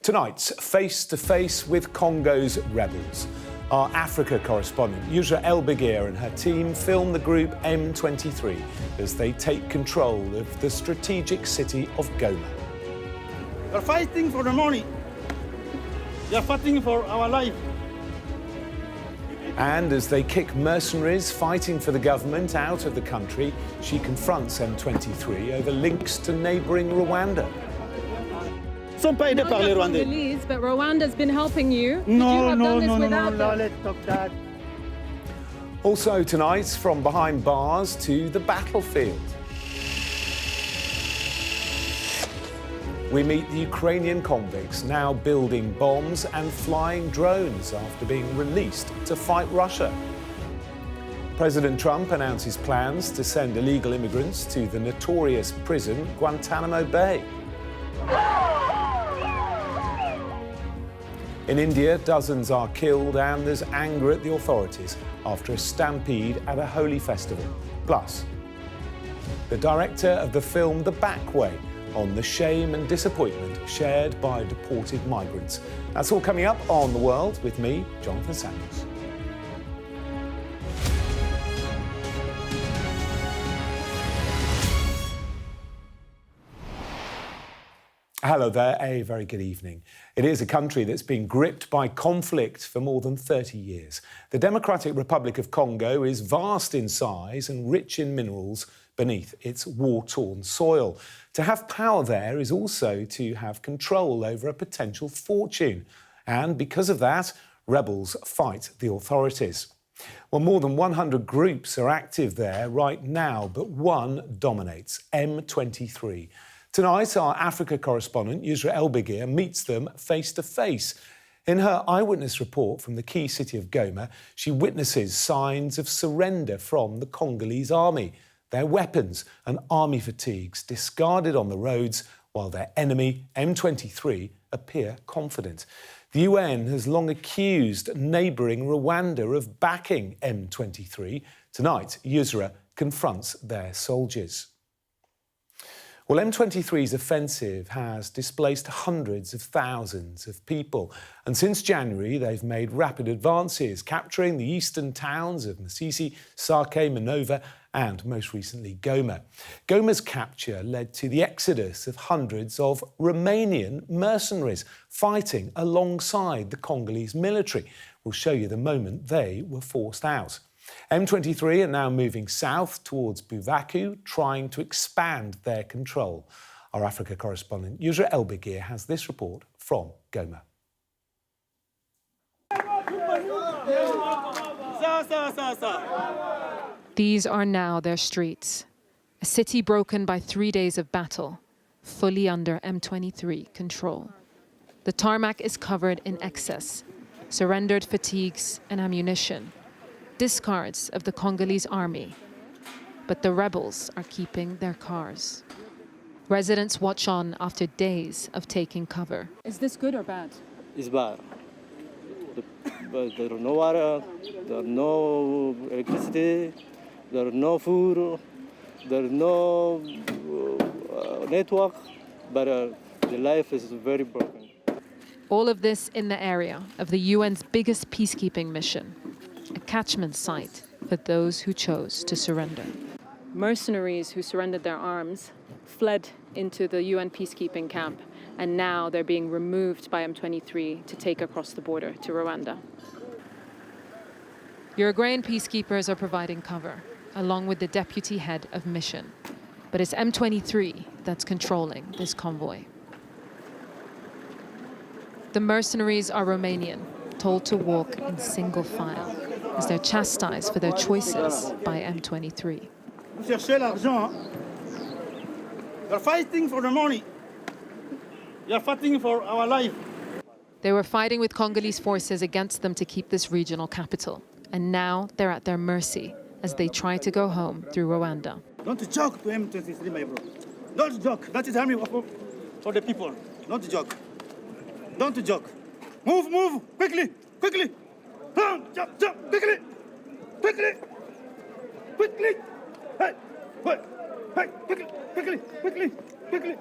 Tonight, face-to-face with Congo's rebels. Our Africa correspondent, Yousra Elbagir, and her team film the group M23 as they take control of the strategic city of Goma. They're fighting for the money. They're fighting for our life. And as they kick mercenaries fighting for the government out of the country, she confronts M23 over links to neighbouring Rwanda. Some paid the parler Rwandais. Congolese, but Rwanda's been helping you. No, Without let's stop that. Also tonight, from behind bars to the battlefield. We meet the Ukrainian convicts now building bombs and flying drones after being released to fight Russia. President Trump announces plans to send illegal immigrants to the notorious prison Guantanamo Bay. In India, dozens are killed and there's anger at the authorities after a stampede at a holy festival. Plus, the director of the film The Back Way on the shame and disappointment shared by deported migrants. That's all coming up on The World with me, Jonathan Samuels. Hello there, a very good evening. It is a country that's been gripped by conflict for more than 30 years. The Democratic Republic of Congo is vast in size and rich in minerals beneath its war-torn soil. To have power there is also to have control over a potential fortune. And because of that, rebels fight the authorities. Well, more than 100 groups are active there right now, but one dominates, M23. Tonight, our Africa correspondent, Yousra Elbagir, meets them face-to-face. In her eyewitness report from the key city of Goma, she witnesses signs of surrender from the Congolese army, their weapons and army fatigues discarded on the roads, while their enemy, M23, appear confident. The UN has long accused neighbouring Rwanda of backing M23. Tonight, Yousra confronts their soldiers. Well, M23's offensive has displaced hundreds of thousands of people. And since January, they've made rapid advances, capturing the eastern towns of Masisi, Sake, Minova, and most recently Goma. Goma's capture led to the exodus of hundreds of Romanian mercenaries fighting alongside the Congolese military. We'll show you the moment they were forced out. M23 are now moving south towards Buvaku, trying to expand their control. Our Africa correspondent, Yousra Elbagir, has this report from Goma. These are now their streets. A city broken by 3 days of battle, fully under M23 control. The tarmac is covered in excess, surrendered fatigues and ammunition, discards of the Congolese army. But the rebels are keeping their cars. Residents watch on after days of taking cover. Is this good or bad? It's bad. There are no water, there are no electricity, there are no food, there is no network, but the life is very broken. All of this in the area of the UN's biggest peacekeeping mission, a catchment site for those who chose to surrender. Mercenaries who surrendered their arms fled into the UN peacekeeping camp, and now they're being removed by M23 to take across the border to Rwanda. Uruguayan peacekeepers are providing cover, along with the deputy head of mission. But it's M23 that's controlling this convoy. The mercenaries are Romanian, told to walk in single file, as they're chastised for their choices by M23. They're fighting for the money. They're fighting for our life. They were fighting with Congolese forces against them to keep this regional capital. And now they're at their mercy as they try to go home through Rwanda. Don't joke to M23, my bro. Don't joke. That is army for the people. Don't joke. Don't joke. Move, move, quickly, quickly. Jump, jump, quickly, quickly, quickly. Hey, hey, quickly, quickly, quickly, quickly.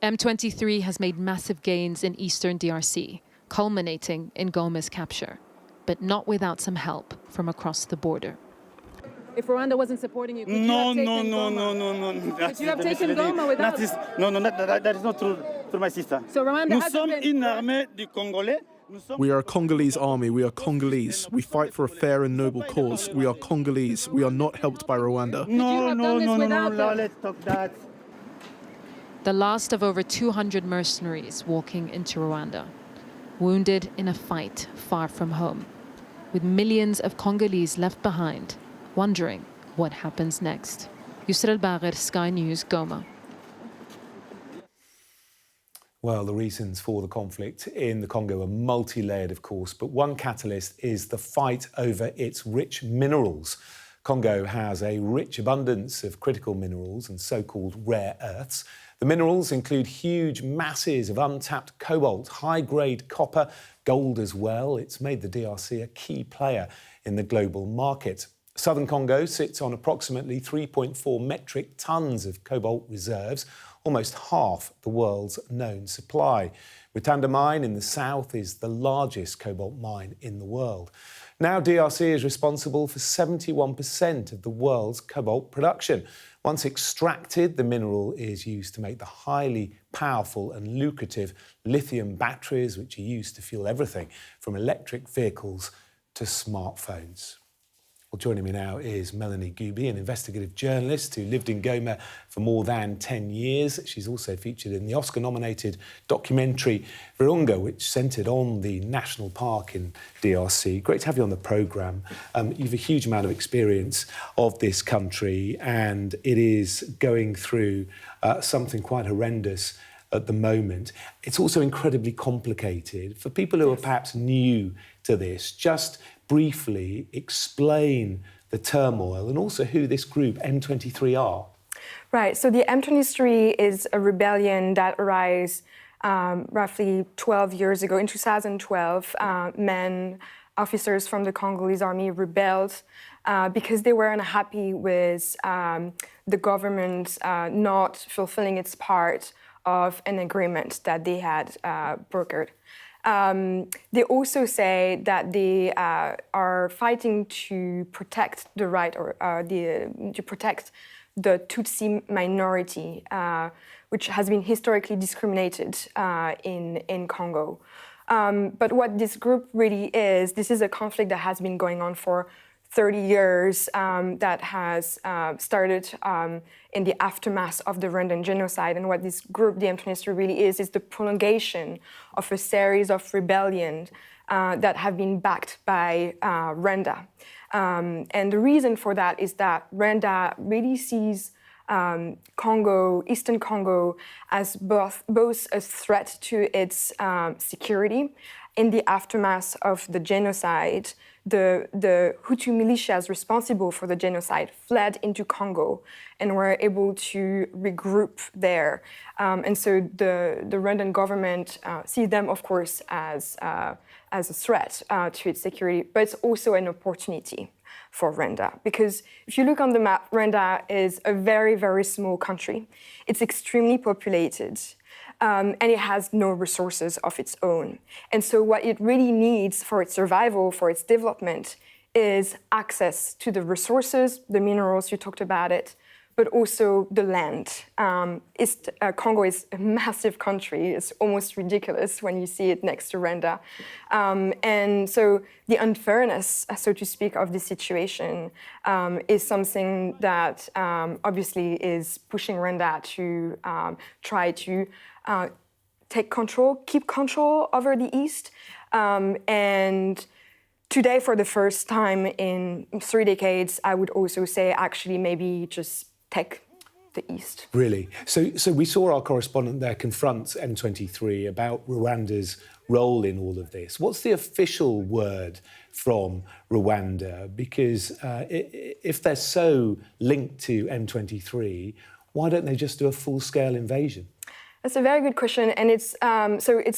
M23 has made massive gains in eastern DRC, culminating in Goma's capture, but not without some help from across the border. If Rwanda wasn't supporting you, could you No, have no, taken no, Goma? no, no, no. Could you have taken Goma without? That is not true, my sister. So Rwanda Nous hasn't sommes been... une armée du Congolais. We are a Congolese army. We are Congolese. We fight for a fair and noble cause. We are Congolese. We are not helped by Rwanda. No, done this without them? let's talk that. The last of over 200 mercenaries walking into Rwanda, wounded in a fight far from home, with millions of Congolese left behind, wondering what happens next. Yousra Elbagir, Sky News, Goma. Well, the reasons for the conflict in the Congo are multi-layered, of course, but one catalyst is the fight over its rich minerals. Congo has a rich abundance of critical minerals and so-called rare earths. The minerals include huge masses of untapped cobalt, high-grade copper, gold as well. It's made the DRC a key player in the global market. Southern Congo sits on approximately 3.4 metric tons of cobalt reserves, almost half the world's known supply. Mutanda mine in the south is the largest cobalt mine in the world. Now DRC is responsible for 71% of the world's cobalt production. Once extracted, the mineral is used to make the highly powerful and lucrative lithium batteries, which are used to fuel everything from electric vehicles to smartphones. Well, joining me now is Melanie Gubi, an investigative journalist who lived in Goma for more than 10 years. She's also featured in the Oscar-nominated documentary Virunga, which centred on the national park in DRC. Great to have you on the programme. You've a huge amount of experience of this country, and it is going through something quite horrendous at the moment. It's also incredibly complicated. For people who are perhaps new to this, just briefly explain the turmoil and also who this group M23 are. Right, so the M23 is a rebellion that arose roughly 12 years ago. In 2012, officers from the Congolese army rebelled because they were unhappy with the government not fulfilling its part of an agreement that they had brokered. They also say that they are fighting to protect the right to protect the Tutsi minority, which has been historically discriminated in Congo. But what this group really is, this is a conflict that has been going on for 30 years, that has started in the aftermath of the Rwandan genocide. And what this group, the M23, really is the prolongation of a series of rebellions that have been backed by Rwanda. And the reason for that is that Rwanda really sees Congo, Eastern Congo, as both a threat to its security. In the aftermath of the genocide, the Hutu militias responsible for the genocide fled into Congo and were able to regroup there. And so the Rwandan government sees them, of course, as a threat to its security, but it's also an opportunity for Rwanda. Because if you look on the map, Rwanda is a very, very small country. It's extremely populated. And it has no resources of its own. And so what it really needs for its survival, for its development, is access to the resources, the minerals, you talked about it, but also the land. Congo is a massive country. It's almost ridiculous when you see it next to Rwanda. And so the unfairness, so to speak, of the situation is something that obviously is pushing Rwanda to try to take control, keep control over the East. And today, for the first time in 3 decades, I would also say actually maybe just take the East. Really? So we saw our correspondent there confront M23 about Rwanda's role in all of this. What's the official word from Rwanda? Because if they're so linked to M23, why don't they just do a full-scale invasion? That's a very good question, and it's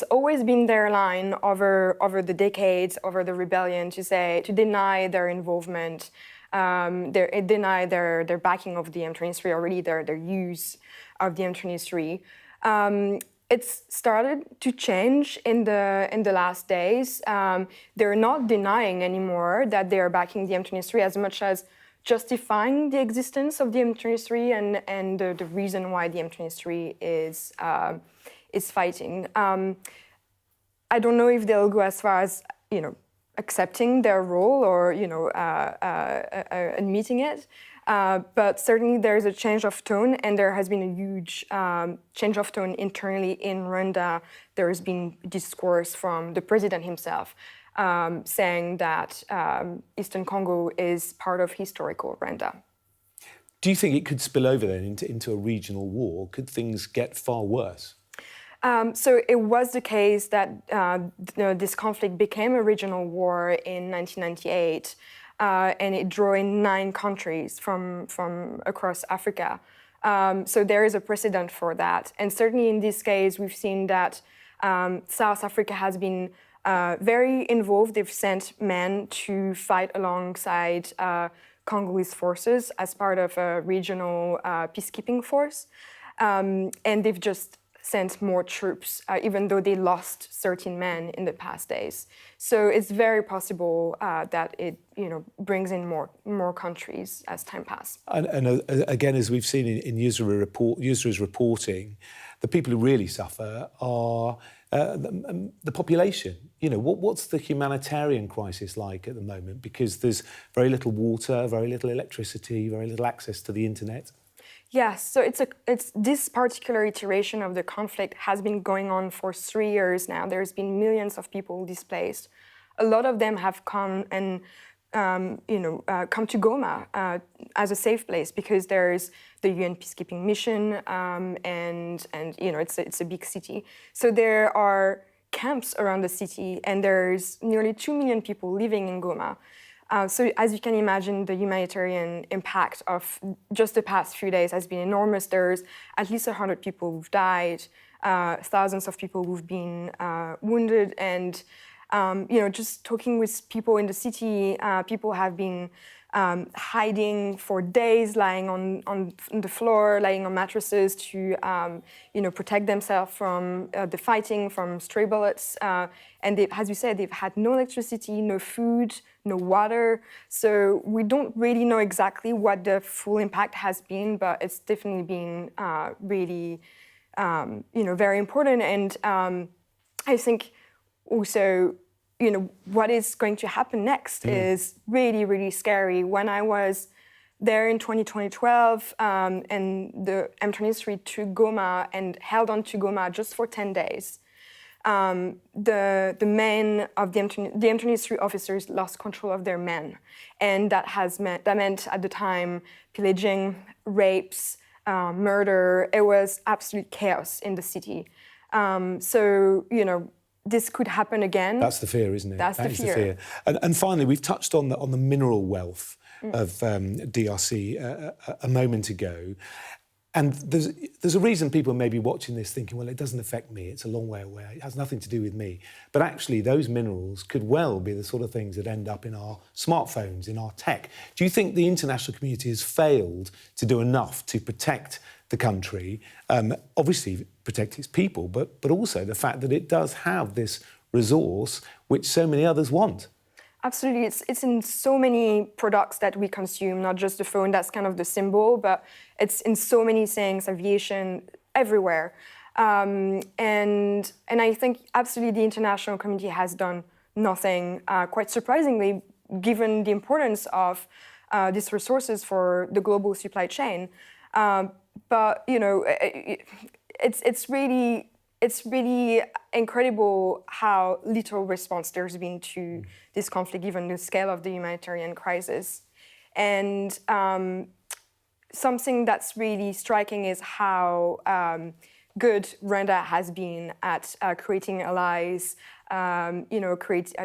always been their line over the decades, over the rebellion, to deny their involvement, deny their backing of the M23, already their use of the M23. It's started to change in the last days. They're not denying anymore that they are backing the M23 as much as justifying the existence of the M23 and the reason why the M23 is fighting. I don't know if they'll go as far as accepting their role or admitting it. But certainly there is a change of tone, and there has been a huge change of tone internally in Rwanda. There has been discourse from the president himself saying that Eastern Congo is part of historical Rwanda. Do you think it could spill over then into a regional war? Could things get far worse? So it was the case that this conflict became a regional war in 1998. And it drew in 9 countries from across Africa. So there is a precedent for that. And certainly in this case, we've seen that South Africa has been very involved. They've sent men to fight alongside Congolese forces as part of a regional peacekeeping force. And they've just sent more troops, even though they lost 13 men in the past days. So it's very possible that it, brings in more countries as time passes. And again, as we've seen in Yousra's reporting, the people who really suffer are the population. What's the humanitarian crisis like at the moment? Because there's very little water, very little electricity, very little access to the internet. Yes, so it's this particular iteration of the conflict has been going on for 3 years now. There's been millions of people displaced. A lot of them have come and come to Goma as a safe place because there's the UN peacekeeping mission and it's a big city. So there are camps around the city, and there's nearly 2 million people living in Goma. So as you can imagine, the humanitarian impact of just the past few days has been enormous. There's at least 100 people who've died, thousands of people who've been wounded, and just talking with people in the city, people have been hiding for days, lying on the floor, lying on mattresses to protect themselves from the fighting, from stray bullets. And they, as you said, they've had no electricity, no food, no water. So we don't really know exactly what the full impact has been, but it's definitely been really, very important. And I think also, what is going to happen next is really, really scary. When I was there in 2012, and the M23 took Goma and held on to Goma just for 10 days, the men of the M23 officers lost control of their men. And that meant at the time pillaging, rapes, murder. It was absolute chaos in the city. This could happen again. That's the fear, isn't it? That's the fear. And finally, we've touched on the mineral wealth of DRC a moment ago. And there's a reason people may be watching this thinking, well, it doesn't affect me, it's a long way away, it has nothing to do with me. But actually, those minerals could well be the sort of things that end up in our smartphones, in our tech. Do you think the international community has failed to do enough to protect the country, obviously protect its people, but also the fact that it does have this resource which so many others want? Absolutely, it's in so many products that we consume, not just the phone, that's kind of the symbol, but it's in so many things, aviation, everywhere. And I think absolutely the international community has done nothing, quite surprisingly, given the importance of these resources for the global supply chain. But it's really incredible how little response there's been to this conflict, given the scale of the humanitarian crisis. And something that's really striking is how good Rwanda has been at creating allies,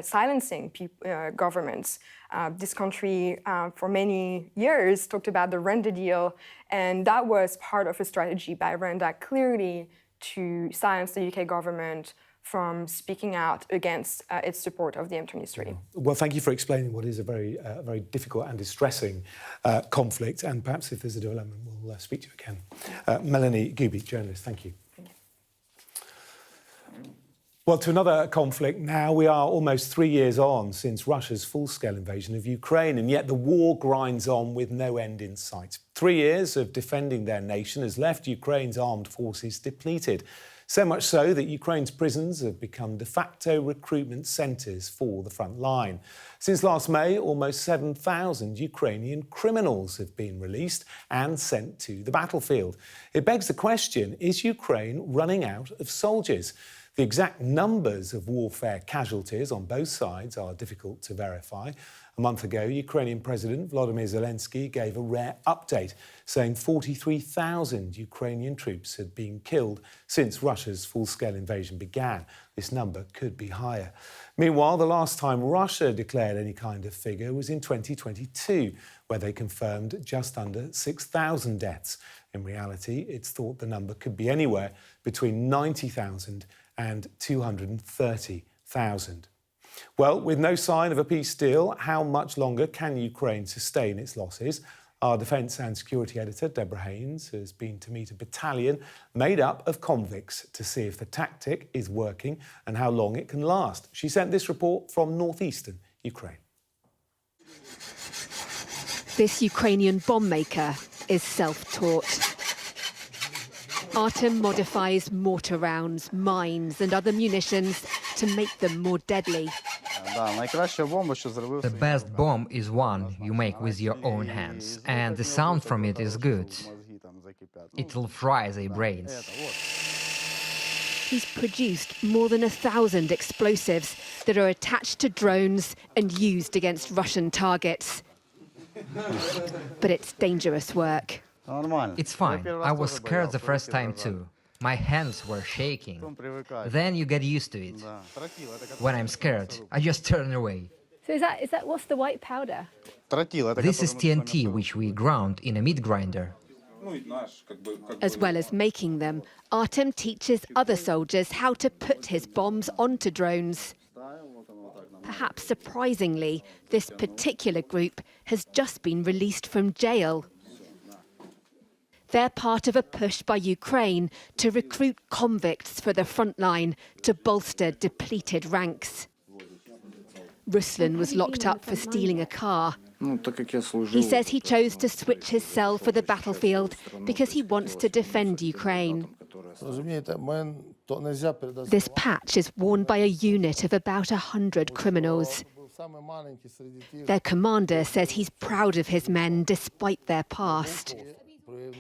silencing governments. This country, for many years, talked about the Rwanda deal, and that was part of a strategy by Rwanda, clearly to silence the UK government from speaking out against its support of the M23. Well, thank you for explaining what is a very difficult and distressing conflict, and perhaps if there's a development, we'll speak to you again. Melanie Gubi, journalist, thank you. Well, to another conflict now. We are almost 3 years on since Russia's full-scale invasion of Ukraine, and yet the war grinds on with no end in sight. 3 years of defending their nation has left Ukraine's armed forces depleted. So much so that Ukraine's prisons have become de facto recruitment centres for the front line. Since last May, almost 7,000 Ukrainian criminals have been released and sent to the battlefield. It begs the question, is Ukraine running out of soldiers? The exact numbers of warfare casualties on both sides are difficult to verify. A month ago, Ukrainian President Volodymyr Zelensky gave a rare update, saying 43,000 Ukrainian troops had been killed since Russia's full-scale invasion began. This number could be higher. Meanwhile, the last time Russia declared any kind of figure was in 2022, where they confirmed just under 6,000 deaths. In reality, it's thought the number could be anywhere between 90,000 and 230,000. Well, with no sign of a peace deal, how much longer can Ukraine sustain its losses? Our defence and security editor, Deborah Haynes, has been to meet a battalion made up of convicts to see if the tactic is working and how long it can last. She sent this report from northeastern Ukraine. This Ukrainian bomb maker is self-taught. Artem modifies mortar rounds, mines and other munitions to make them more deadly. The best bomb is one you make with your own hands, and the sound from it is good. It will fry their brains. He's produced more than 1,000 explosives that are attached to drones and used against Russian targets. But it's dangerous work. It's fine. I was scared the first time too. My hands were shaking. Then you get used to it. When I'm scared, I just turn away. So is that what's the white powder? This is TNT, which we ground in a meat grinder. As well as making them, Artem teaches other soldiers how to put his bombs onto drones. Perhaps surprisingly, this particular group has just been released from jail. They're part of a push by Ukraine to recruit convicts for the front line to bolster depleted ranks. Ruslan was locked up for stealing a car. He says he chose to switch his cell for the battlefield because he wants to defend Ukraine. This patch is worn by a unit of about 100 criminals. Their commander says he's proud of his men despite their past.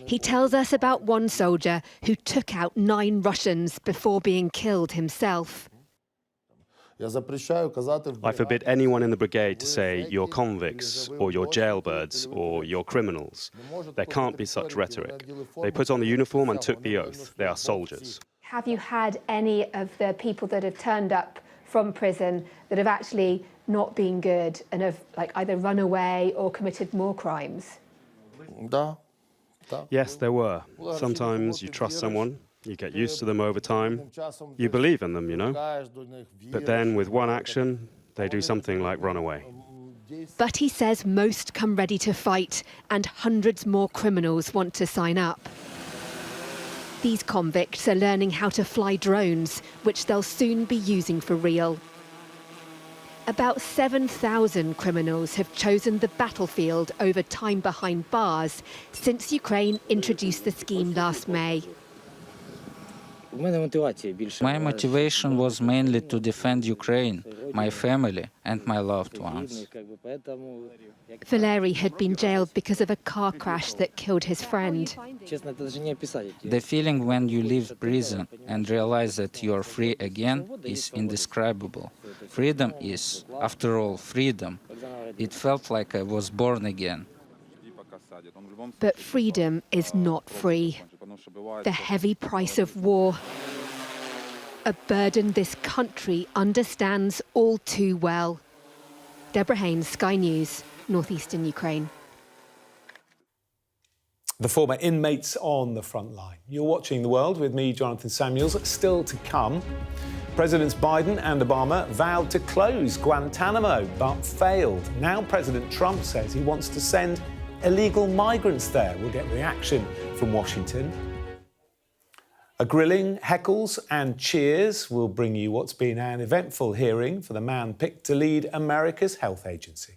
He tells us about one soldier who took out 9 Russians before being killed himself. I forbid anyone in the brigade to say you're convicts or you're jailbirds or you're criminals. There can't be such rhetoric. They put on the uniform and took the oath. They are soldiers. Have you had any of the people that have turned up from prison that have actually not been good and have either run away or committed more crimes? Yes, there were. Sometimes you trust someone, you get used to them over time, you believe in them, you know. But then with one action, they do something like run away. But he says most come ready to fight and hundreds more criminals want to sign up. These convicts are learning how to fly drones, which they'll soon be using for real. About 7,000 criminals have chosen the battlefield over time behind bars since Ukraine introduced the scheme last May. My motivation was mainly to defend Ukraine, my family and my loved ones. Valery had been jailed because of a car crash that killed his friend. The feeling when you leave prison and realize that you are free again is indescribable. Freedom is, after all, freedom. It felt like I was born again. But freedom is not free. The heavy price of war, a burden this country understands all too well. Deborah Haynes, Sky News, northeastern Ukraine. The former inmates on the front line. You're watching The World with me, Jonathan Samuels. Still to come, Presidents Biden and Obama vowed to close Guantanamo but failed. Now President Trump says he wants to send illegal migrants there. We'll get reaction from Washington. A grilling, heckles and cheers will bring you what's been an eventful hearing for the man picked to lead America's health agency.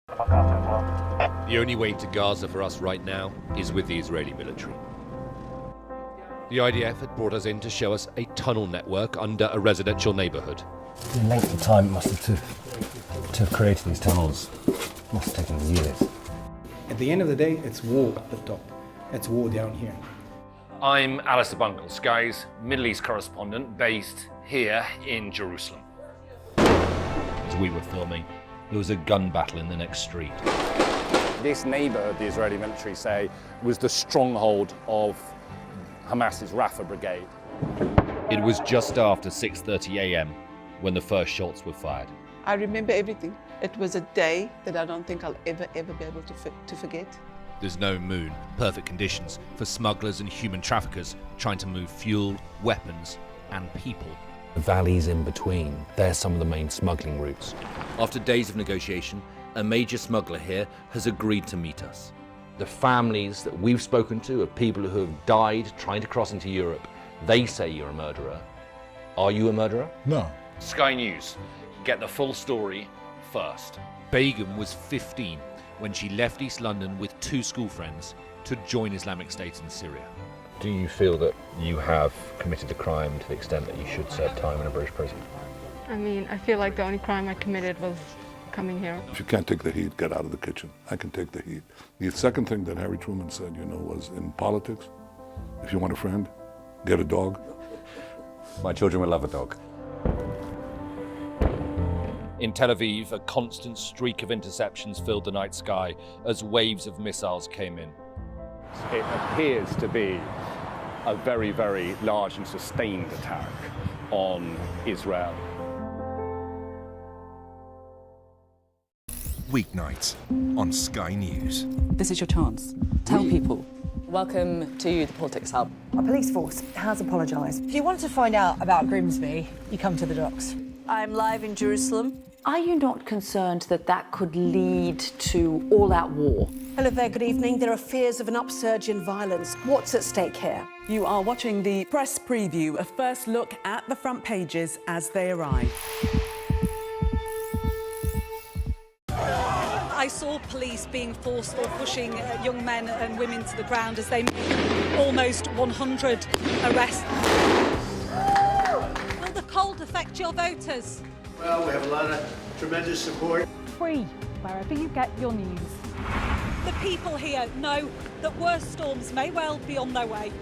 The only way to Gaza for us right now is with the Israeli military. The IDF had brought us in to show us a tunnel network under a residential neighbourhood. The length of time it must have to have created these tunnels must have taken years. At the end of the day, it's war at the top. It's war down here. I'm Alistair Bungle, Sky's Middle East correspondent based here in Jerusalem. As we were filming, there was a gun battle in the next street. This neighbourhood, the Israeli military say, was the stronghold of Hamas's Rafah brigade. It was just after 6:30 a.m. when the first shots were fired. I remember everything. It was a day that I don't think I'll ever be able to forget. There's no moon, perfect conditions for smugglers and human traffickers trying to move fuel, weapons and people. The valleys in between, they're some of the main smuggling routes. After days of negotiation, a major smuggler here has agreed to meet us. The families that we've spoken to of people who have died trying to cross into Europe, they say you're a murderer. Are you a murderer? No. Sky News. Get the full story first. Begum was 15 when she left East London with 2 school friends to join Islamic State in Syria. Do you feel that you have committed a crime to the extent that you should serve time in a British prison? I mean, I feel like the only crime I committed was coming here. If you can't take the heat, get out of the kitchen. I can take the heat. The second thing that Harry Truman said, was in politics, if you want a friend, get a dog. My children will love a dog. In Tel Aviv, a constant streak of interceptions filled the night sky as waves of missiles came in. It appears to be a very, very large and sustained attack on Israel. Weeknights on Sky News. This is your chance. Tell people. Welcome to the Politics Hub. Our police force has apologised. If you want to find out about Grimsby, you come to the docks. I'm live in Jerusalem. Are you not concerned that that could lead to all-out war? Hello there, good evening. There are fears of an upsurge in violence. What's at stake here? You are watching the press preview, a first look at the front pages as they arrive. I saw police being forced or pushing young men and women to the ground as they made almost 100 arrests. Will the cold affect your voters? Well, we have a lot of tremendous support. Free, wherever you get your news. The people here know that worse storms may well be on their way.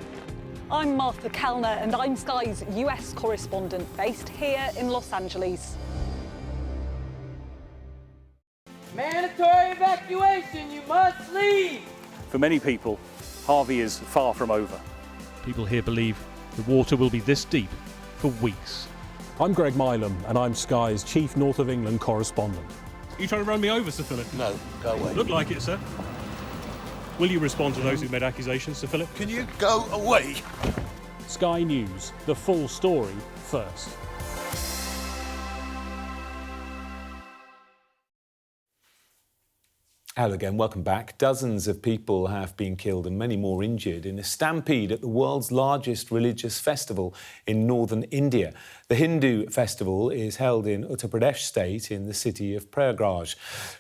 I'm Martha Kellner and I'm Sky's US correspondent based here in Los Angeles. Mandatory evacuation, you must leave! For many people, Harvey is far from over. People here believe the water will be this deep for weeks. I'm Greg Milam and I'm Sky's Chief North of England correspondent. Are you trying to run me over, Sir Philip? No, go away. Look like it, sir. Will you respond to those who made accusations, Sir Philip? Can you go away? Sky News, the full story first. Hello again, welcome back. Dozens of people have been killed and many more injured in a stampede at the world's largest religious festival in northern India. The Hindu festival is held in Uttar Pradesh state in the city of Prayagraj.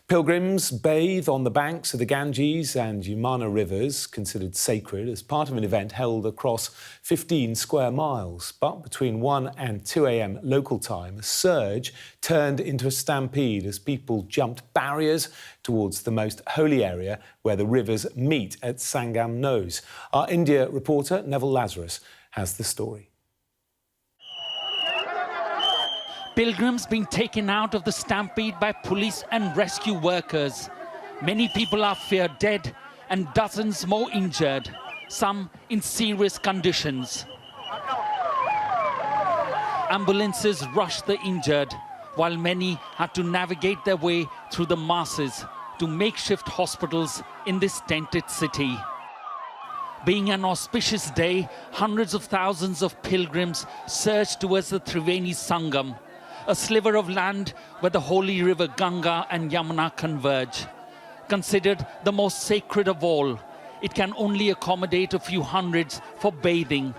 Pilgrims bathe on the banks of the Ganges and Yamuna rivers, considered sacred, as part of an event held across 15 square miles. But between 1 and 2 a.m. local time, a surge turned into a stampede as people jumped barriers towards the most holy area where the rivers meet at Sangam Nose. Our India reporter, Neville Lazarus, has the story. Pilgrims being taken out of the stampede by police and rescue workers. Many people are feared dead and dozens more injured, some in serious conditions. Ambulances rushed the injured, while many had to navigate their way through the masses to makeshift hospitals in this tented city. Being an auspicious day, hundreds of thousands of pilgrims surged towards the Triveni Sangam, a sliver of land where the holy river Ganga and Yamuna converge. Considered the most sacred of all, it can only accommodate a few hundreds for bathing.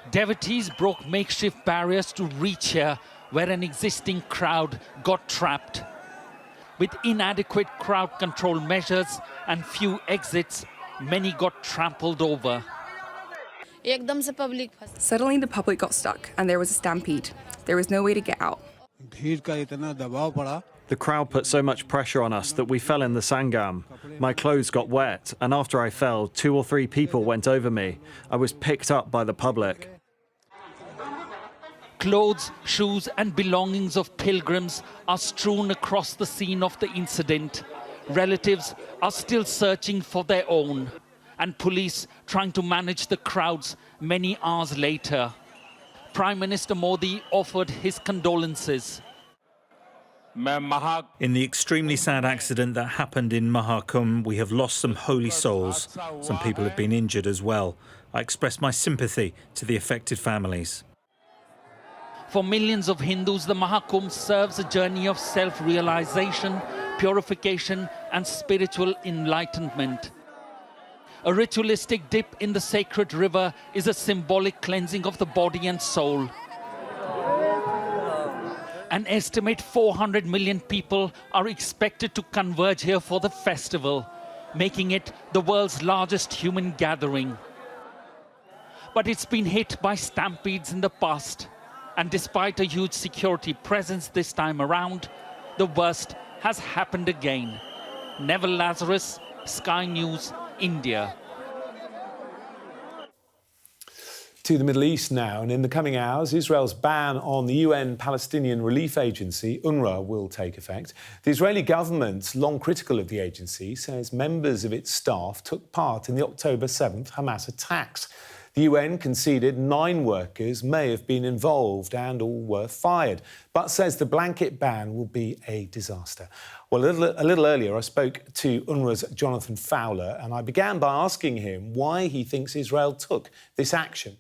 Devotees broke makeshift barriers to reach here, where an existing crowd got trapped. With inadequate crowd control measures and few exits, many got trampled over. Suddenly the public got stuck and there was a stampede. There was no way to get out. The crowd put so much pressure on us that we fell in the sangam. My clothes got wet, and after I fell, 2 or 3 people went over me. I was picked up by the public. Clothes, shoes and belongings of pilgrims are strewn across the scene of the incident. Relatives are still searching for their own, and police trying to manage the crowds many hours later. Prime Minister Modi offered his condolences. In the extremely sad accident that happened in Mahakum, we have lost some holy souls. Some people have been injured as well. I express my sympathy to the affected families. For millions of Hindus, the Mahakumbh serves a journey of self-realization, purification and spiritual enlightenment. A ritualistic dip in the sacred river is a symbolic cleansing of the body and soul. An estimate 400 million people are expected to converge here for the festival, making it the world's largest human gathering. But it's been hit by stampedes in the past, and despite a huge security presence this time around, the worst has happened again. Neville Lazarus, Sky News, India. To the Middle East now, and in the coming hours, Israel's ban on the UN Palestinian Relief Agency, UNRWA, will take effect. The Israeli government, long critical of the agency, says members of its staff took part in the October 7th Hamas attacks. The UN conceded 9 workers may have been involved and all were fired, but says the blanket ban will be a disaster. Well, a little earlier, I spoke to UNRWA's Jonathan Fowler, and I began by asking him why he thinks Israel took this action.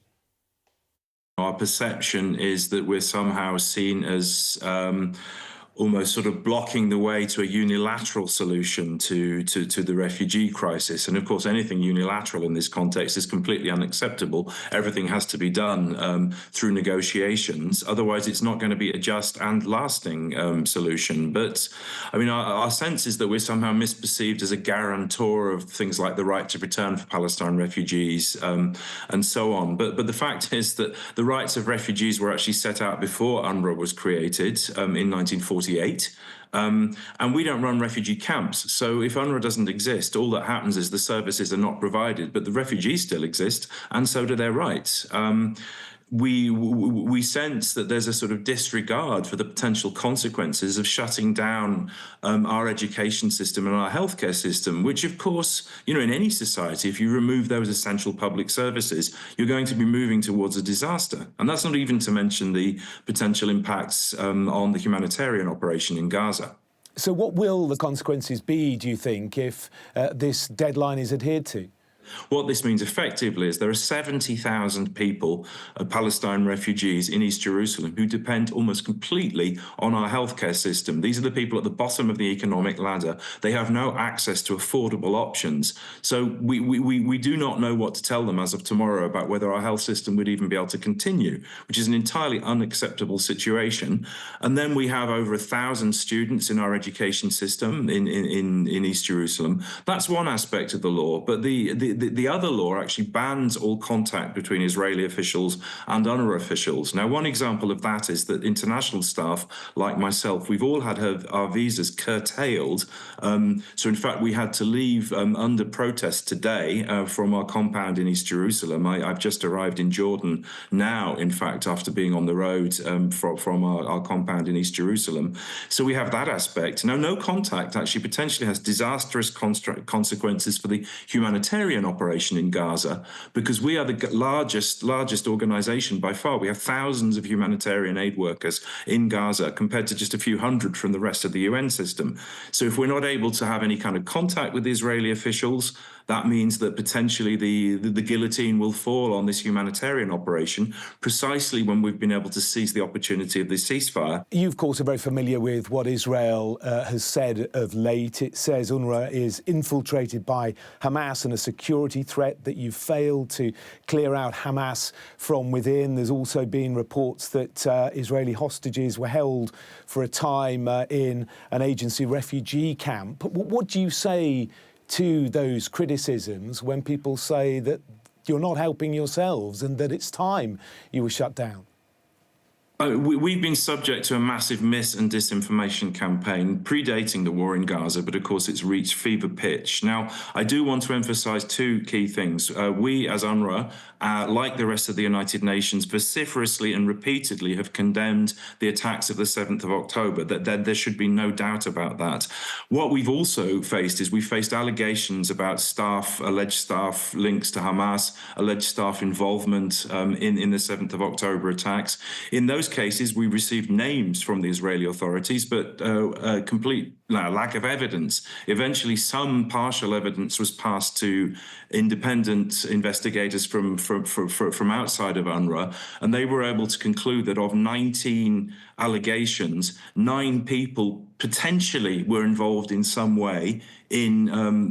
Our perception is that we're somehow seen as almost sort of blocking the way to a unilateral solution to the refugee crisis. And of course, anything unilateral in this context is completely unacceptable. Everything has to be done through negotiations. Otherwise, it's not going to be a just and lasting solution. But I mean, our sense is that we're somehow misperceived as a guarantor of things like the right to return for Palestine refugees and so on. But the fact is that the rights of refugees were actually set out before UNRWA was created in 1948. And we don't run refugee camps. So if UNRWA doesn't exist, all that happens is the services are not provided, but the refugees still exist, and so do their rights. We sense that there's a sort of disregard for the potential consequences of shutting down our education system and our healthcare system, which, of course, you know, in any society, if you remove those essential public services, you're going to be moving towards a disaster. And that's not even to mention the potential impacts on the humanitarian operation in Gaza. So what will the consequences be, do you think, if this deadline is adhered to? What this means effectively is there are 70,000 people, Palestine refugees in East Jerusalem, who depend almost completely on our healthcare system. These are the people at the bottom of the economic ladder. They have no access to affordable options. So we do not know what to tell them as of tomorrow about whether our health system would even be able to continue, which is an entirely unacceptable situation. And then we have over 1,000 students in our education system in East Jerusalem. That's one aspect of the law, but the other law actually bans all contact between Israeli officials and UNRWA officials. Now, one example of that is that international staff, like myself, we've all had our visas curtailed. So, in fact, we had to leave under protest today from our compound in East Jerusalem. I've just arrived in Jordan now, in fact, after being on the road from our compound in East Jerusalem. So we have that aspect. Now, no contact actually potentially has disastrous consequences for the humanitarian operation in Gaza, because we are the largest organization by far. We have thousands of humanitarian aid workers in Gaza compared to just a few hundred from the rest of the UN system. So if we're not able to have any kind of contact with Israeli officials, that means that potentially the guillotine will fall on this humanitarian operation precisely when we've been able to seize the opportunity of this ceasefire. You, of course, are very familiar with what Israel has said of late. It says UNRWA is infiltrated by Hamas and a security threat, that you've failed to clear out Hamas from within. There's also been reports that Israeli hostages were held for a time in an agency refugee camp. What do you say to those criticisms when people say that you're not helping yourselves and that it's time you were shut down? We've been subject to a massive mis- and disinformation campaign predating the war in Gaza, but of course it's reached fever pitch. Now, I do want to emphasize two key things. We, as UNRWA, like the rest of the United Nations, vociferously and repeatedly have condemned the attacks of the 7th of October. That there should be no doubt about that. What we've also faced is we've faced allegations about alleged staff links to Hamas, alleged staff involvement in the 7th of October attacks. In those cases, we received names from the Israeli authorities, but a complete lack of evidence. Eventually, some partial evidence was passed to independent investigators from outside of UNRWA, and they were able to conclude that of 19 allegations, 9 people potentially were involved in some way in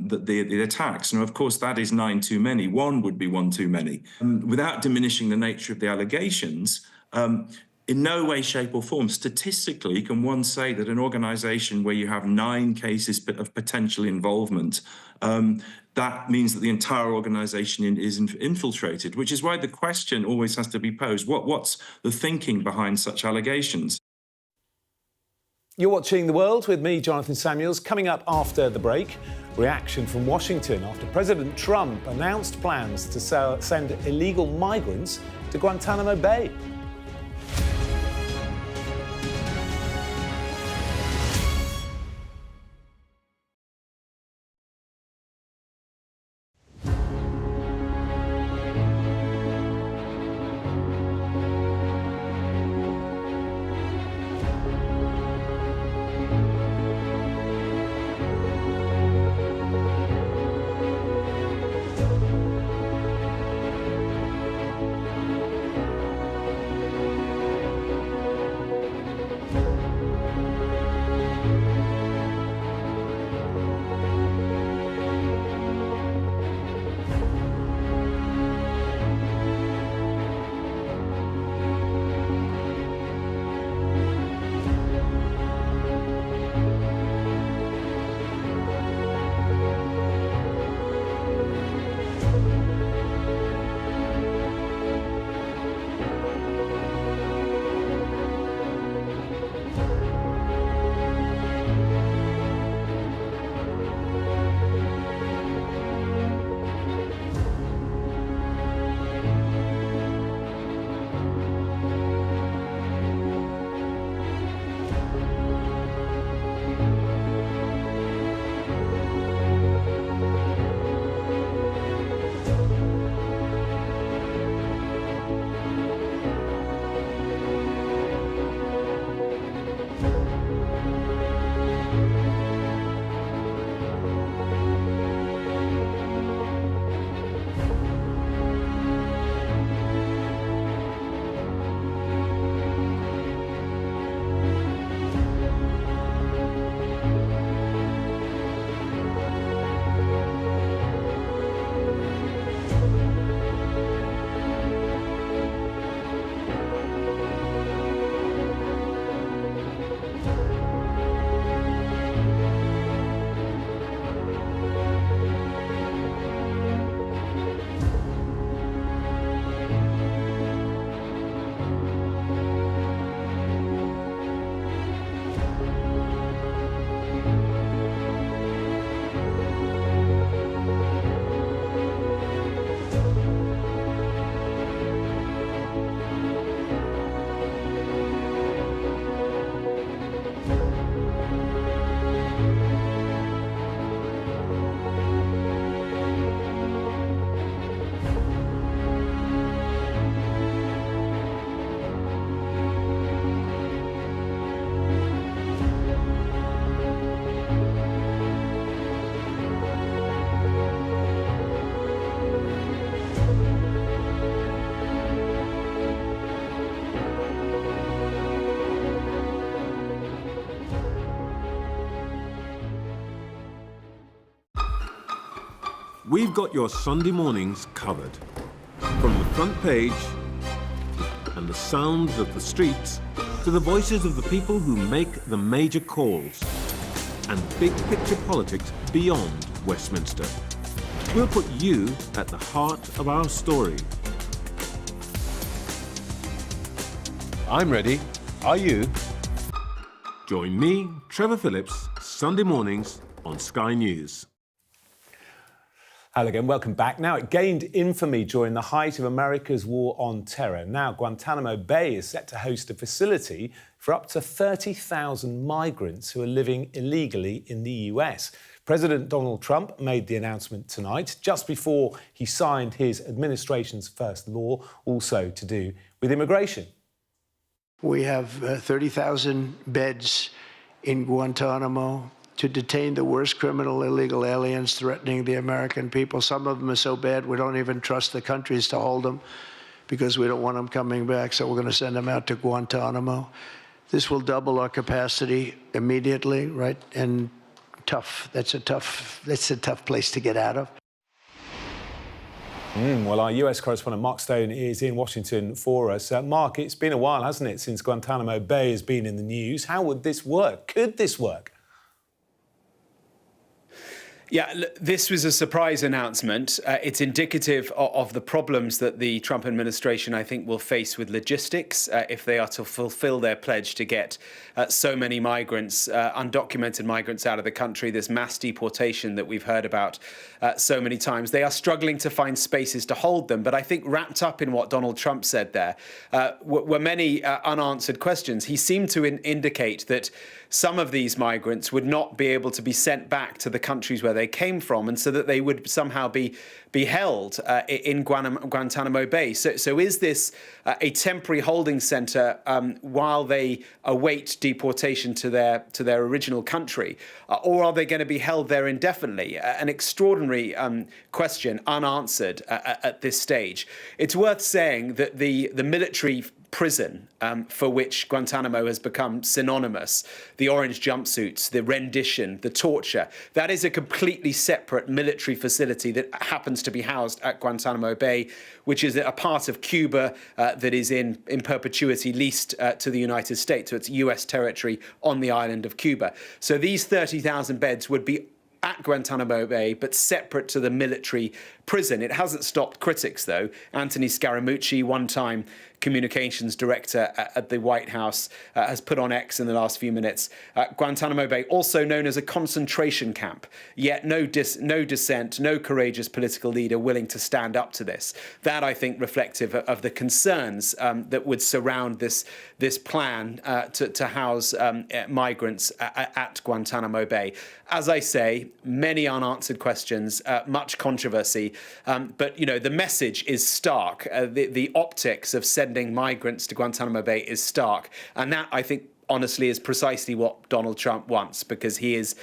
the attacks. Now, of course, that is 9 too many. One would be one too many. Without diminishing the nature of the allegations, in no way, shape or form, statistically, can one say that an organization where you have 9 cases of potential involvement, that means that the entire organization is infiltrated, which is why the question always has to be posed. What's the thinking behind such allegations? You're watching The World with me, Jonathan Samuels. Coming up after the break, reaction from Washington after President Trump announced plans to send illegal migrants to Guantanamo Bay. we've got your Sunday mornings covered. From the front page and the sounds of the streets to the voices of the people who make the major calls and big picture politics beyond Westminster. We'll put you at the heart of our story. I'm ready. Are you? Join me, Trevor Phillips, Sunday mornings on Sky News. Hello again, welcome back. Now, it gained infamy during the height of America's war on terror. Now, Guantanamo Bay is set to host a facility for up to 30,000 migrants who are living illegally in the US. President Donald Trump made the announcement tonight, just before he signed his administration's first law, also to do with immigration. We have 30,000 beds in Guantanamo to detain the worst criminal illegal aliens threatening the American people. Some of them are so bad we don't even trust the countries to hold them because we don't want them coming back, so we're going to send them out to Guantanamo. This will double our capacity immediately, right? And that's a tough place to get out of. Well, our US correspondent Mark Stone is in Washington for us. Mark, it's been a while, hasn't it, since Guantanamo Bay has been in the news. How would this work? Could this work? Yeah, this was a surprise announcement. It's indicative of the problems that the Trump administration, I think, will face with logistics if they are to fulfill their pledge to get so many migrants, undocumented migrants out of the country, this mass deportation that we've heard about so many times. They are struggling to find spaces to hold them. But I think wrapped up in what Donald Trump said there were many unanswered questions. He seemed to indicate that some of these migrants would not be able to be sent back to the countries where they came from, and so that they would somehow be held in Guantanamo Bay. So is this a temporary holding centre while they await deportation to their original country, or are they going to be held there indefinitely? An extraordinary question, unanswered at this stage. It's worth saying that the military prison for which Guantanamo has become synonymous, the orange jumpsuits, the rendition, the torture, that is a completely separate military facility that happens to be housed at Guantanamo Bay, which is a part of Cuba that is in perpetuity leased to the United States. So it's US territory on the island of Cuba. So these 30,000 beds would be at Guantanamo Bay, but separate to the military prison. It hasn't stopped critics, though. Anthony Scaramucci, one-time communications director at the White House, has put on X in the last few minutes. Guantanamo Bay, also known as a concentration camp, yet no dissent, no courageous political leader willing to stand up to this. That, I think, reflective of the concerns that would surround this plan to house migrants at Guantanamo Bay. As I say, many unanswered questions, much controversy, but the message is stark. The optics of sending migrants to Guantanamo Bay is stark, and that, I think, honestly, is precisely what Donald Trump wants, because his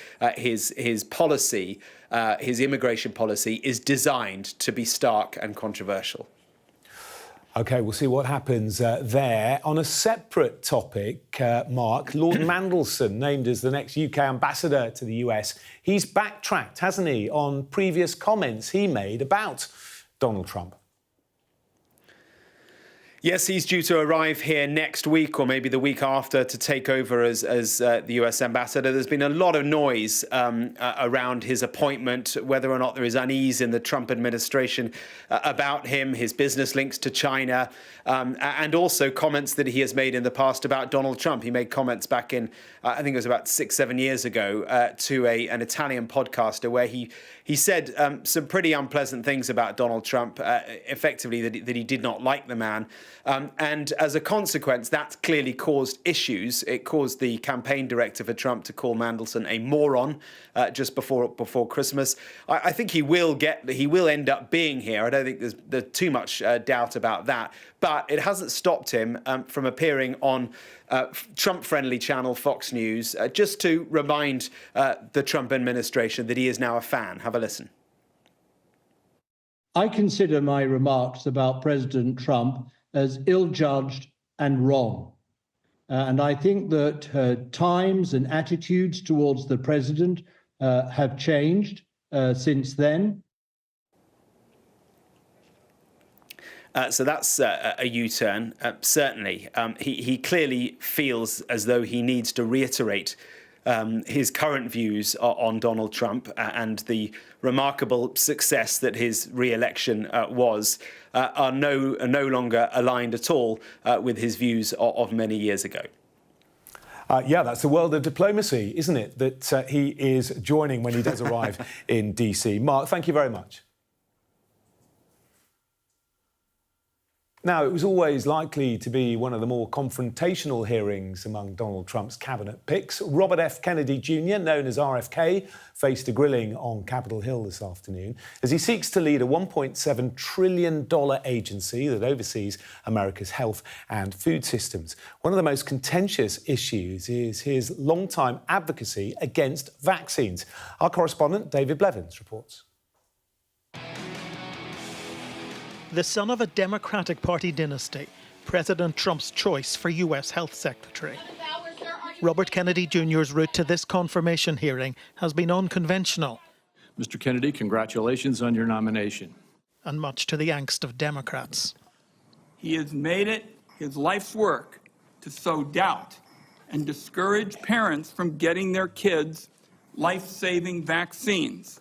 policy, his immigration policy, is designed to be stark and controversial. OK, we'll see what happens there. On a separate topic, Mark, Lord Mandelson, named as the next UK ambassador to the US, he's backtracked, hasn't he, on previous comments he made about Donald Trump. Yes, he's due to arrive here next week, or maybe the week after, to take over as the US ambassador. There's been a lot of noise around his appointment, whether or not there is unease in the Trump administration about him, his business links to China, and also comments that he has made in the past about Donald Trump. He made comments back in, I think it was about 6-7 years ago, to an Italian podcaster where he said some pretty unpleasant things about Donald Trump, effectively that he did not like the man. And as a consequence, that clearly caused issues. It caused the campaign director for Trump to call Mandelson a moron just before Christmas. I think he will end up being here. I don't think there's too much doubt about that. But it hasn't stopped him from appearing on Trump-friendly channel Fox News, just to remind the Trump administration that he is now a fan. Have a listen. I consider my remarks about President Trump as ill-judged and wrong. And I think that times and attitudes towards the president have changed since then. So that's a U-turn, certainly. He clearly feels as though he needs to reiterate his current views on Donald Trump and the remarkable success that his re-election was are no longer aligned at all with his views of many years ago. Yeah, that's the world of diplomacy, isn't it, that he is joining when he does arrive in DC. Mark, thank you very much. Now, it was always likely to be one of the more confrontational hearings among Donald Trump's cabinet picks. Robert F. Kennedy Jr., known as RFK, faced a grilling on Capitol Hill this afternoon as he seeks to lead a $1.7 trillion agency that oversees America's health and food systems. One of the most contentious issues is his long-time advocacy against vaccines. Our correspondent, David Blevins, reports. The son of a Democratic Party dynasty, President Trump's choice for US Health Secretary. Robert Kennedy Jr.'s route to this confirmation hearing has been unconventional. Mr. Kennedy, congratulations on your nomination. And much to the angst of Democrats. He has made it his life's work to sow doubt and discourage parents from getting their kids life-saving vaccines.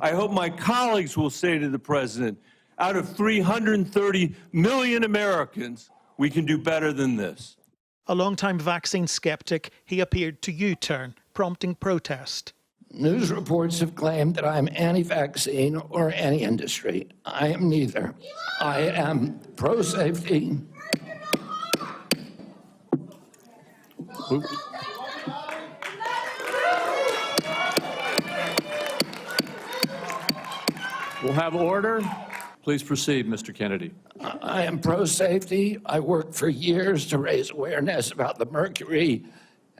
I hope my colleagues will say to the president, out of 330 million Americans, we can do better than this. A longtime vaccine skeptic, he appeared to U-turn, prompting protest. News reports have claimed that I'm anti-vaccine or anti-industry. I am neither. I am pro-safety. We'll have order. Please proceed, Mr. Kennedy. I am pro-safety. I worked for years to raise awareness about the mercury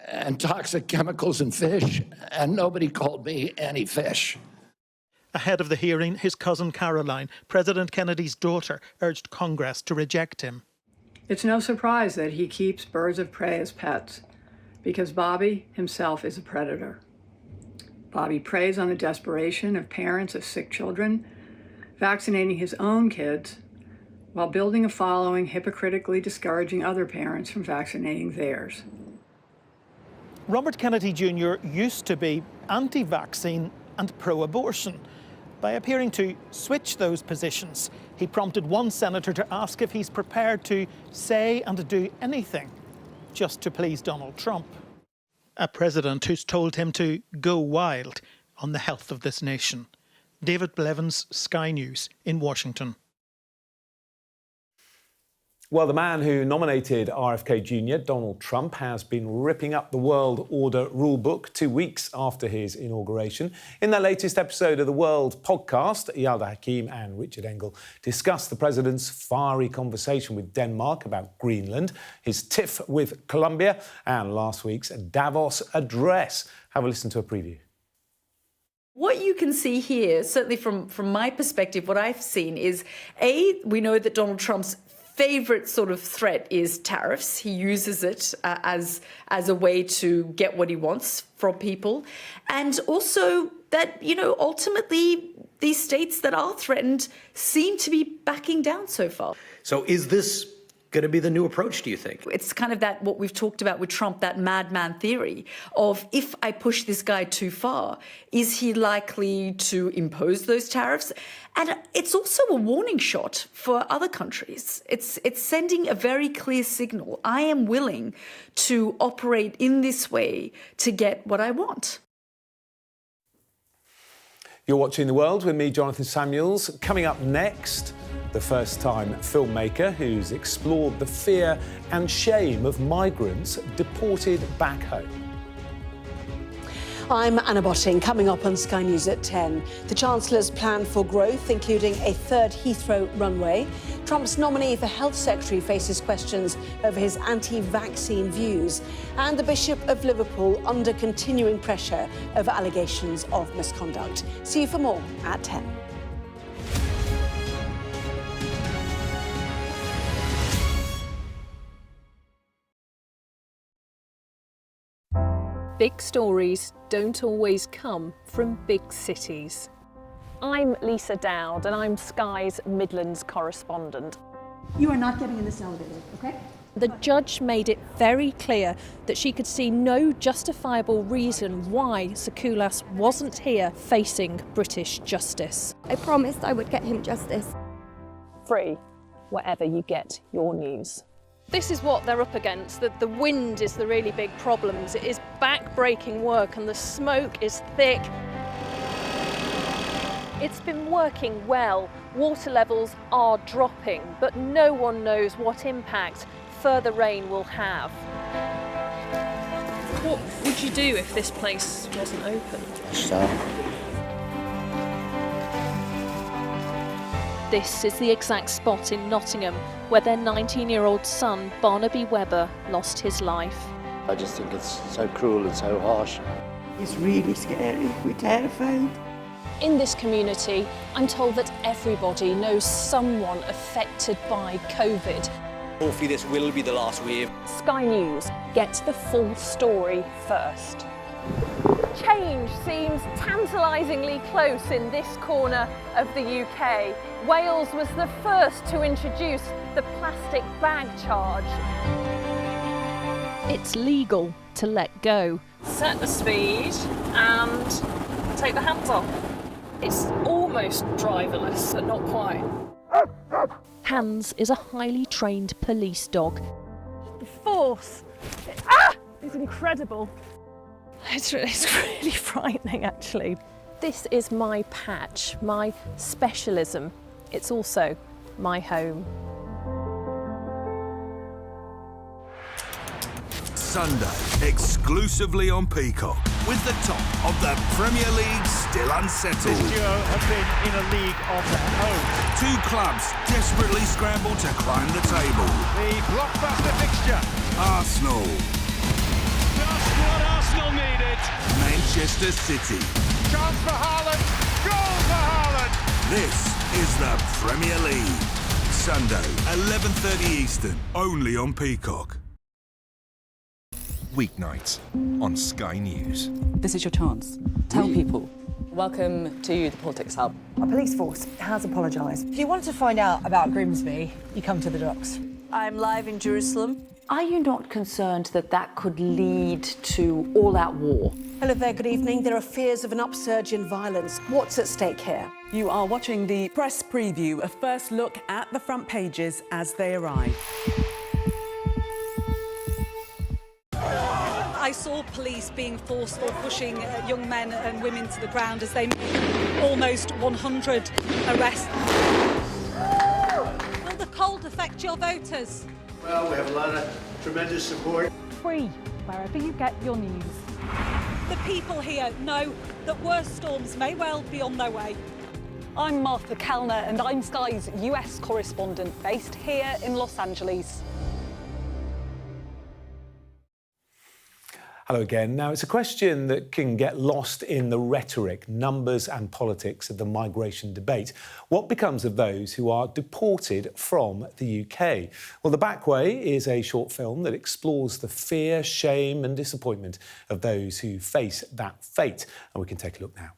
and toxic chemicals in fish, and nobody called me anti-fish. Ahead of the hearing, his cousin Caroline, President Kennedy's daughter, urged Congress to reject him. It's no surprise that he keeps birds of prey as pets, because Bobby himself is a predator. Bobby preys on the desperation of parents of sick children, vaccinating his own kids while building a following hypocritically discouraging other parents from vaccinating theirs. Robert Kennedy Jr. used to be anti-vaccine and pro-abortion. By appearing to switch those positions, he prompted one senator to ask if he's prepared to say and do anything just to please Donald Trump. A president who's told him to go wild on the health of this nation. David Blevins, Sky News in Washington. Well, the man who nominated RFK Jr., Donald Trump, has been ripping up the World Order rulebook 2 weeks after his inauguration. In their latest episode of the World podcast, Yalda, Hakim and Richard Engel discuss the president's fiery conversation with Denmark about Greenland, his tiff with Colombia, and last week's Davos address. Have a listen to a preview. What you can see here, certainly from my perspective, what I've seen is, we know that Donald Trump's favorite sort of threat is tariffs. He uses it as a way to get what he wants from people. And also that, ultimately these states that are threatened seem to be backing down so far. So is this going to be the new approach, do you think? It's kind of that what we've talked about with Trump, that madman theory of if I push this guy too far, is he likely to impose those tariffs? And it's also a warning shot for other countries. It's sending a very clear signal. I am willing to operate in this way to get what I want. You're watching The World with me, Jonathan Samuels. Coming up next, the first-time filmmaker who's explored the fear and shame of migrants deported back home. I'm Anna Botting. Coming up on Sky News at 10. The Chancellor's plan for growth, including a third Heathrow runway. Trump's nominee for Health Secretary faces questions over his anti-vaccine views. And the Bishop of Liverpool under continuing pressure over allegations of misconduct. See you for more at 10. Big stories don't always come from big cities. I'm Lisa Dowd and I'm Sky's Midlands correspondent. You are not getting in this elevator, okay? The judge made it very clear that she could see no justifiable reason why Sakulas wasn't here facing British justice. I promised I would get him justice. Free, wherever you get your news. This is what they're up against. The wind is the really big problem. It is back-breaking work and the smoke is thick. It's been working well. Water levels are dropping, but no one knows what impact further rain will have. What would you do if this place wasn't open? This is the exact spot in Nottingham where their 19-year-old son, Barnaby Webber, lost his life. I just think it's so cruel and so harsh. It's really scary. We're terrified. In this community, I'm told that everybody knows someone affected by COVID. Hopefully this will be the last wave. Sky News gets the full story first. Change seems tantalisingly close in this corner of the UK. Wales was the first to introduce the plastic bag charge. It's legal to let go. Set the speed and take the hands off. It's almost driverless, but not quite. Hans is a highly trained police dog. The force is incredible. It's really frightening, actually. This is my patch, my specialism. It's also my home. Sunday, exclusively on Peacock, with the top of the Premier League still unsettled. This duo have been in a league of their own. Two clubs desperately scramble to climb the table. The blockbuster fixture. Arsenal. Just what Arsenal needed. Manchester City. Chance for Haaland. Goal for Haaland. This is the Premier League. Sunday, 11:30 Eastern, only on Peacock. Weeknights on Sky News. This is your chance. Tell people. Welcome to the Politics Hub. Our police force has apologised. If you want to find out about Grimsby, you come to the docks. I'm live in Jerusalem. Are you not concerned that that could lead to all-out war? Hello there, good evening. There are fears of an upsurge in violence. What's at stake here? You are watching the press preview, a first look at the front pages as they arrive. I saw police being forceful, pushing young men and women to the ground as they made almost 100 arrests. Will the cold affect your voters? Well, we have a lot of tremendous support. Free, wherever you get your news. The people here know that worse storms may well be on their way. I'm Martha Kellner and I'm Sky's US correspondent based here in Los Angeles. Hello again. Now, it's a question that can get lost in the rhetoric, numbers and politics of the migration debate. What becomes of those who are deported from the UK? Well, The Back Way is a short film that explores the fear, shame and disappointment of those who face that fate. And we can take a look now.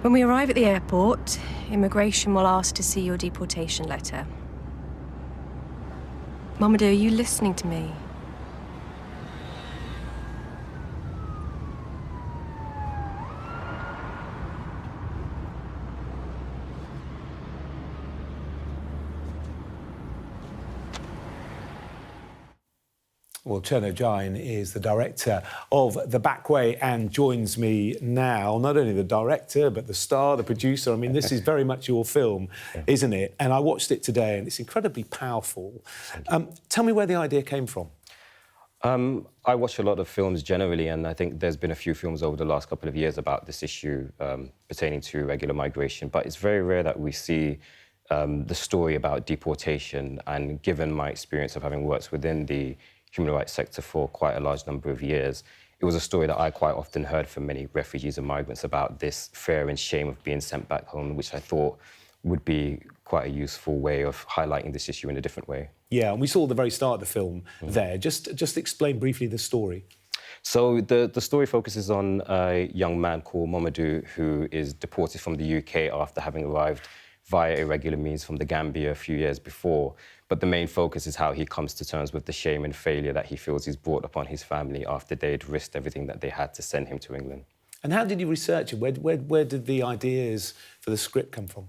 When we arrive at the airport, immigration will ask to see your deportation letter. Mamadou, are you listening to me? Well, Cherno Jain is the director of The Back Way and joins me now. Not only the director, but the star, the producer. I mean, this is very much your film, isn't it? And I watched it today and it's incredibly powerful. Tell me where the idea came from. I watch a lot of films generally, and I think there's been a few films over the last couple of years about this issue pertaining to irregular migration, but it's very rare that we see the story about deportation. And given my experience of having worked within the human rights sector for quite a large number of years, it was a story that I quite often heard from many refugees and migrants about this fear and shame of being sent back home, which I thought would be quite a useful way of highlighting this issue in a different way. Yeah, and we saw the very start of the film there. Just explain briefly the story. So the story focuses on a young man called Mamadou who is deported from the UK after having arrived via irregular means from the Gambia a few years before. But the main focus is how he comes to terms with the shame and failure that he feels he's brought upon his family after they'd risked everything that they had to send him to England. And how did you research it? Where did the ideas for the script come from?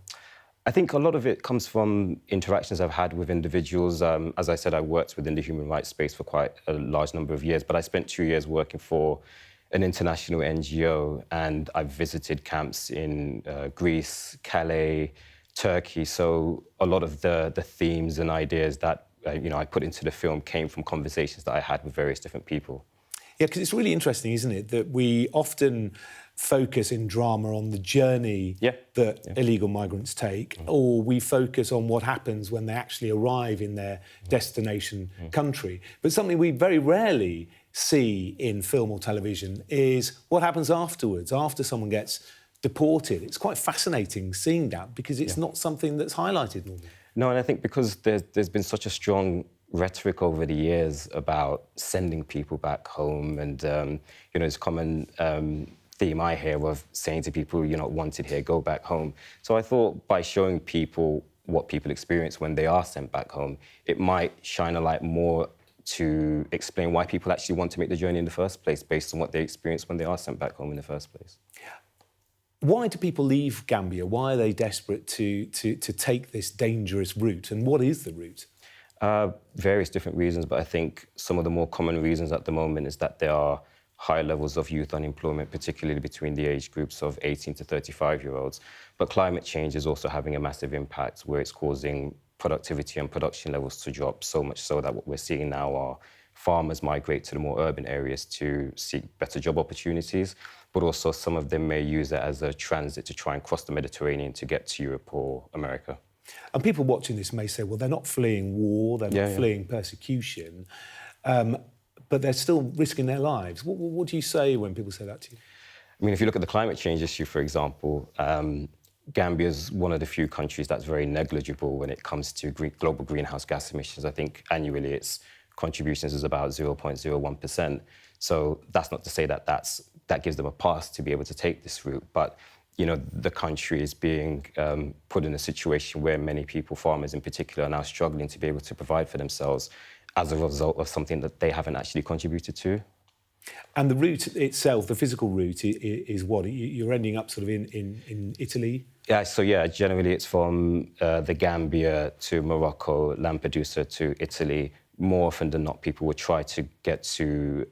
I think a lot of it comes from interactions I've had with individuals. As I said, I worked within the human rights space for quite a large number of years, but I spent 2 years working for an international NGO, and I visited camps in Greece, Calais, Turkey. So a lot of the themes and ideas that I put into the film came from conversations that I had with various different people. Yeah, because it's really interesting, isn't it, that we often focus in drama on the journey that illegal migrants take, or we focus on what happens when they actually arrive in their destination country. But something we very rarely see in film or television is what happens afterwards, after someone gets deported. It's quite fascinating seeing that because it's not something that's highlighted normally. No, and I think because there's been such a strong rhetoric over the years about sending people back home, and it's a common theme I hear of saying to people, you're not wanted here, go back home. So I thought by showing people what people experience when they are sent back home, it might shine a light more to explain why people actually want to make the journey in the first place, based on what they experience when they are sent back home in the first place. Why do people leave Gambia? Why are they desperate to take this dangerous route? And what is the route? Various different reasons, but I think some of the more common reasons at the moment is that there are high levels of youth unemployment, particularly between the age groups of 18 to 35-year-olds. But climate change is also having a massive impact, where it's causing productivity and production levels to drop, so much so that what we're seeing now are farmers migrate to the more urban areas to seek better job opportunities, but also some of them may use it as a transit to try and cross the Mediterranean to get to Europe or America. And people watching this may say, well, they're not fleeing war, they're not fleeing persecution, but they're still risking their lives. What do you say when people say that to you? I mean, if you look at the climate change issue, for example, Gambia is one of the few countries that's very negligible when it comes to global greenhouse gas emissions. I think annually its contributions is about 0.01%. So that's not to say that that gives them a pass to be able to take this route, but the country is being put in a situation where many people, farmers in particular, are now struggling to be able to provide for themselves as a result of something that they haven't actually contributed to. And the route itself, the physical route, is what? You're ending up sort of in Italy? Yeah, so generally it's from the Gambia to Morocco, Lampedusa to Italy. More often than not, people would try to get to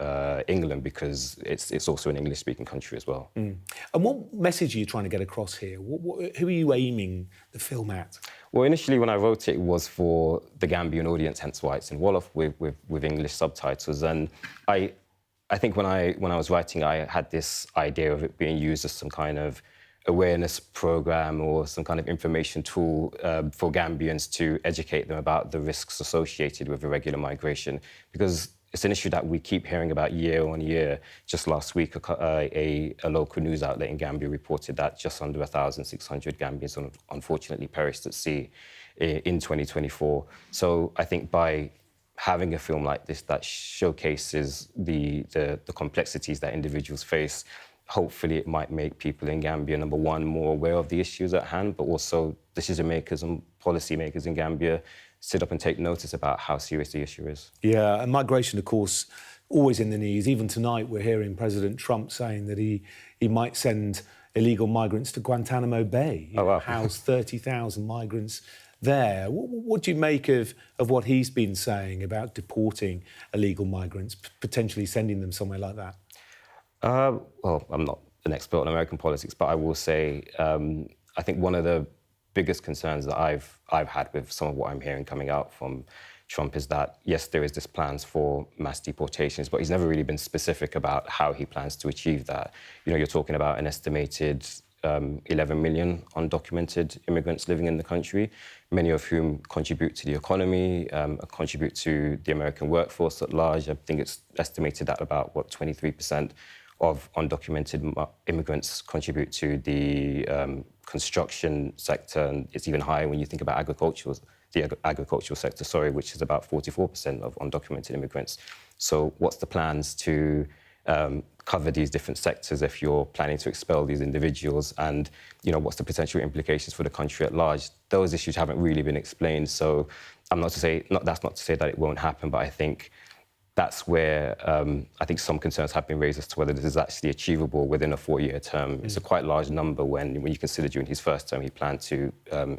England because it's also an English-speaking country as well. And what message are you trying to get across here? Who are you aiming the film at? Well, initially when I wrote it was for the Gambian audience, hence why it's in Wolof with English subtitles. And I think when I was writing, I had this idea of it being used as some kind of awareness program or some kind of information tool for Gambians to educate them about the risks associated with irregular migration, because it's an issue that we keep hearing about year on year. Just last week, a local news outlet in Gambia reported that just under 1,600 Gambians unfortunately perished at sea in 2024. So I think by having a film like this that showcases the complexities that individuals face, hopefully it might make people in Gambia, number one, more aware of the issues at hand, but also decision makers and policy makers in Gambia sit up and take notice about how serious the issue is. Yeah, and migration, of course, always in the news. Even tonight, we're hearing President Trump saying that he might send illegal migrants to Guantanamo Bay, house 30,000 migrants there. What do you make of what he's been saying about deporting illegal migrants, potentially sending them somewhere like that? Well, I'm not an expert on American politics, but I will say I think one of the biggest concerns that I've had with some of what I'm hearing coming out from Trump is that, yes, there is this plans for mass deportations, but he's never really been specific about how he plans to achieve that. You're talking about an estimated 11 million undocumented immigrants living in the country, many of whom contribute to the economy, contribute to the American workforce at large. I think it's estimated that about, 23% of undocumented immigrants contribute to the construction sector, and it's even higher when you think about the agricultural sector, which is about 44% of undocumented immigrants. So what's the plans to cover these different sectors if you're planning to expel these individuals, and what's the potential implications for the country at large. Those issues haven't really been explained, so that's not to say that it won't happen, but I think that's where I think some concerns have been raised as to whether this is actually achievable within a 4-year term. It's a quite large number when you consider during his first term he planned to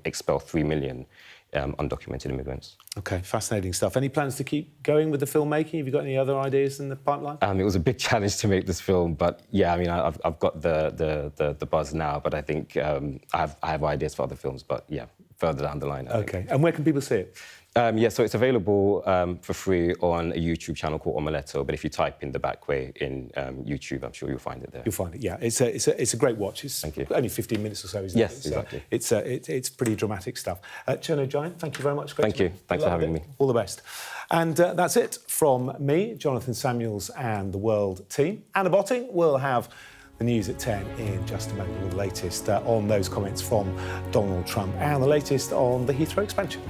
expel 3 million undocumented immigrants. OK, fascinating stuff. Any plans to keep going with the filmmaking? Have you got any other ideas in the pipeline? It was a big challenge to make this film, but yeah, I mean, I've got the buzz now, but I think I have ideas for other films, but yeah, further down the line. OK, and where can people see it? So it's available for free on a YouTube channel called Omeletto, but if you type in The Back Way in YouTube, I'm sure you'll find it there. You'll find it, yeah. It's a great watch. It's Thank you. Only 15 minutes or so, isn't it? Yes, exactly. It's pretty dramatic stuff. Cherno Giant, thank you very much. Thank you. Thanks for having me. All the best. And that's it from me, Jonathan Samuels, and the World team. Anna Botting will have the news at 10 in just a moment, with the latest on those comments from Donald Trump and the latest on the Heathrow expansion.